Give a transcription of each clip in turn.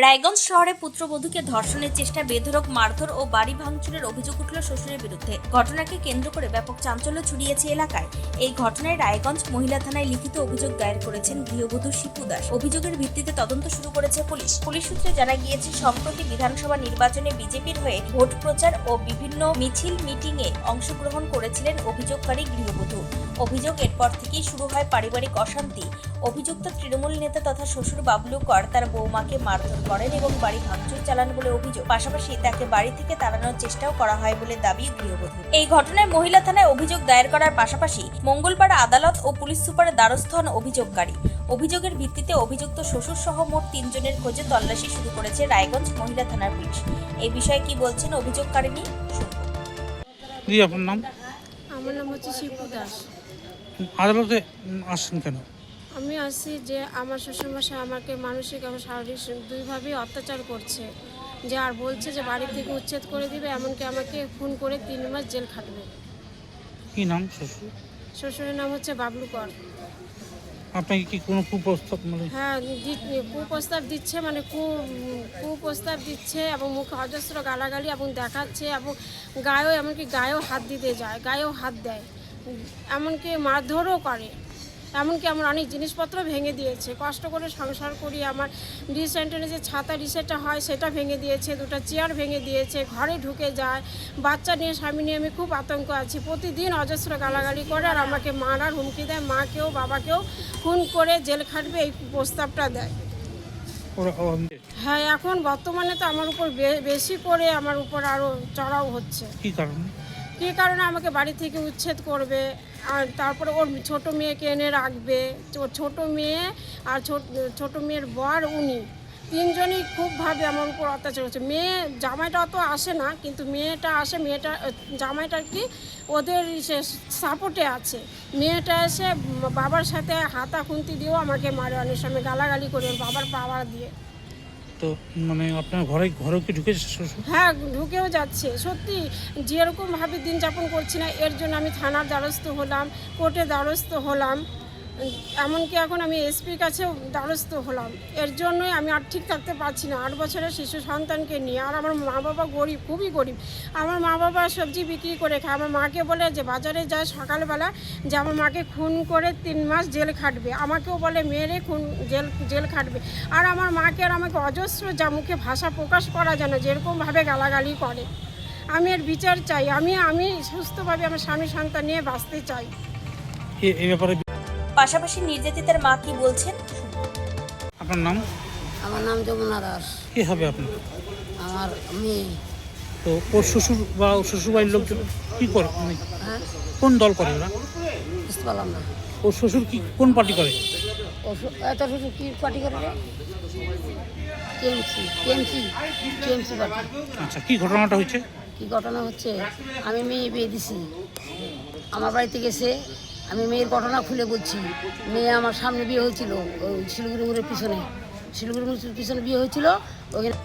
রায়গঞ্জ শহরে পুত্রবধূকে ধর্ষণের চেষ্টা, বেধড়ক মারধর ও বাড়ি ভাঙচুরের অভিযোগ উঠল শ্বশুরের বিরুদ্ধে। ঘটনাকে কেন্দ্র করে ব্যাপক চাঞ্চল্য ছড়িয়েছে এলাকায়। এই ঘটনায় রায়গঞ্জ মহিলা থানায় লিখিত অভিযোগ দায়ের করেছেন গৃহবধূ শিপু দাস। অভিযোগের ভিত্তিতে তদন্ত শুরু করেছে পুলিশ। পুলিশ সূত্রে জানা গিয়েছে, সম্প্রতি বিধানসভা নির্বাচনে বিজেপির হয়ে ভোট প্রচার ও বিভিন্ন মিছিল মিটিংয়ে অংশগ্রহণ করেছিলেন অভিযোগকারী গৃহবধূ। অভিযোগ এরপর থেকেই শুরু হয় পারিবারিক অশান্তি। অভিযুক্ত তৃণমূল নেতা তথা শ্বশুর বাবলু কর তার বৌমাকে মারধর করেন এবং বাড়ি ভাঙচুর চালান বলে অভিযোগ। পাশাপাশি তাকে বাড়ি থেকে তাড়ানোর চেষ্টাও করা হয় বলে দাবি গৃহবধূ। এই ঘটনায় মহিলা থানায় অভিযোগ দায়ের করার পাশাপাশি মঙ্গলবার আদালত ও পুলিশ সুপারের দ্বারস্থ হন অভিযোগকারী। অভিযোগের ভিত্তিতে অভিযুক্ত শ্বশুর সহ মোট 3 জনের খোঁজে তল্লাশি শুরু করেছে রায়গঞ্জ মহিলা থানার পুলিশ। এই বিষয়ে কি বলছেন অভিযোগকারিনী শুনুন। জি, আপনার নাম? আমার নাম হচ্ছে শিপু দাস। আদালতে আসছেন কেন? আমি আসছি যে আমার শ্বশুরমশাই আমাকে মানসিক এবং শারীরিক দুইভাবেই অত্যাচার করছে, যে আর বলছে যে বাড়ি থেকে উচ্ছেদ করে দিবে, এমনকি আমাকে খুন করে 3 মাস জেল খাটবে। কি নাম শ্বশুর? শ্বশুরের নাম হচ্ছে বাবলু কর। আপনাকে কি কোনো কুপ্রস্তাব হ্যাঁ, কুপ্রস্তাব দিচ্ছে, মানে কুপ্রস্তাব দিচ্ছে এবং মুখে অজস্র গালাগালি এবং দেখাচ্ছে এবং এমনকি গায়েও হাত দিতে যায়, গায়েও হাত দেয়, এমনকি মারধরও করে। এমনকি আমার অনেক জিনিসপত্র ভেঙে দিয়েছে। কষ্ট করে সংসার করি, আমার রিসেন্টলি যে ছাতা রিসেটটা হয় সেটা ভেঙে দিয়েছে, 2টা চেয়ার ভেঙে দিয়েছে, ঘরে ঢুকে যায়। বাচ্চা নিয়ে, স্বামী নিয়ে আমি খুব আতঙ্ক আছি। প্রতিদিন অজস্র গালাগালি করে আর আমাকে মারার হুমকি দেয়, মাকেও বাবাকেও খুন করে জেল খাটবে এই প্রস্তাবটা দেয়। হ্যাঁ, এখন বর্তমানে তো আমার উপর বেশি করে আমার উপর আরও চড়াও হচ্ছে। কী কারণে আমাকে বাড়ি থেকে উচ্ছেদ করবে, আর তারপরে ওর ছোট মেয়েকে এনে রাখবে। ওর ছোট মেয়ে আর ছোট মেয়ের বর, উনি 3 জনই খুবভাবে আমার উপর অত্যাচার হচ্ছে। জামাইটা অত আসে না, কিন্তু মেয়েটা আসে। জামাইটা কি ওদের সাপোর্টে আছে। মেয়েটা এসে বাবার সাথে হাতা খুন্তি দিয়েও আমাকে মারে, অনেক সময় গালাগালি করে বাবার পাওয়া দিয়ে। তো আপনার ঘরে কি ঢুকেছে শ্বশুর? হ্যাঁ, ঢুকেও যাচ্ছে। সত্যি যেরকমভাবে দিন যাপন করছি না, এর জন্য আমি থানার দ্বারস্থ হলাম, কোর্টের দ্বারস্থ হলাম, এমনকি এখন আমি এসপির কাছেও দ্বারস্থ হলাম। এর জন্যই আমি আর ঠিক থাকতে পারছি না 8 বছরের শিশু সন্তানকে নিয়ে। আর আমার মা বাবা গরিব, খুবই গরিব। আমার মা বাবা সবজি বিক্রি করে খায়। আমার মাকে বলে যে বাজারে যায় সকালবেলা, যে আমার মাকে খুন করে 3 মাস জেল খাটবে। আমাকেও বলে মেয়েরে জেল খাটবে। আর আমার মাকে আর আমাকে অজস্র যা মুখে ভাষা প্রকাশ করা যায় না, যেরকমভাবে গালাগালি করে। আমি এর বিচার চাই। আমি সুস্থভাবে আমার স্বামী সন্তান নিয়ে বাঁচতে চাই। এই ব্যাপারে পাশাপাশি নির্যাতিতার মা কি বলছেন। আপনার নাম? আমার নাম যমুনা দাস। কি হবে আপনার? আমার মেয়ে। তো ওর শ্বশুর বা শ্বশুরবাড়ির লোকজন কি করে? হ্যাঁ, কোন দল করে ওরা? বুঝতে পারলাম না। ওর শ্বশুর কি কোন পার্টি করে? এত শ্বশুর কি পার্টি করে? TMC party. আচ্ছা, কি ঘটনাটা হয়েছে? কি ঘটনা হচ্ছে, আমি মেয়ে বিয়ে দিছি, আমার বাড়িতে গেছে। আমি মেয়ের ঘটনা খুলে বলছি। মেয়ে আমার সামনে বিয়ে হয়েছিল, ওই শিলিগুড়ি মোড়ের পিছনে বিয়ে হয়েছিল ওখানে।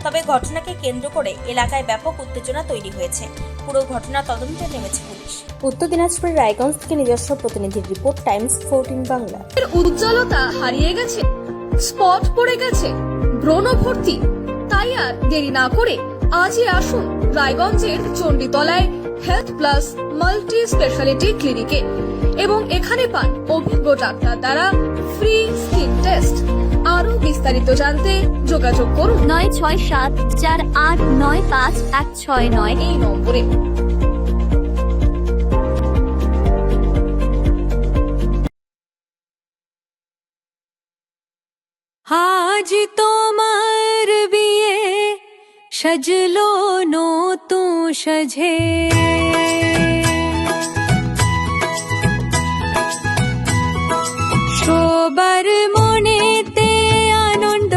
তবে ঘটনাকে কেন্দ্র করে এলাকায় ব্যাপক উত্তেজনা তৈরি হয়েছে। পুরো ঘটনা তদন্তে নেমেছে পুলিশ। উত্তর দিনাজপুর রায়গঞ্জ থেকে নিজস্ব প্রতিনিধির রিপোর্ট, টাইমস 14 বাংলা। উজ্জ্বলতা হারিয়ে গেছে, স্পট পড়ে গেছে, ব্রণ ভর্তি, তাই আর দেরি না করে আজই আসুন রায়গঞ্জের চণ্ডীতলায় হেলথ প্লাস মাল্টি স্পেশালিটি ক্লিনিকে এবং এখানে পান অভিজ্ঞ ডাক্তার দ্বারা ফ্রি স্কিন টেস্ট। আরো বিস্তারিত জানতে যোগাযোগ করুন 9674895169 এই নম্বরে। আজ তোমার বিয়ে সাজলো নতুন সাজে, সবার মনেতে আনন্দ।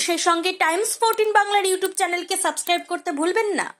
সেই সঙ্গে টাইমস 14 বাংলার ইউটিউব চ্যানেলকে সাবস্ক্রাইব করতে ভুলবেন না।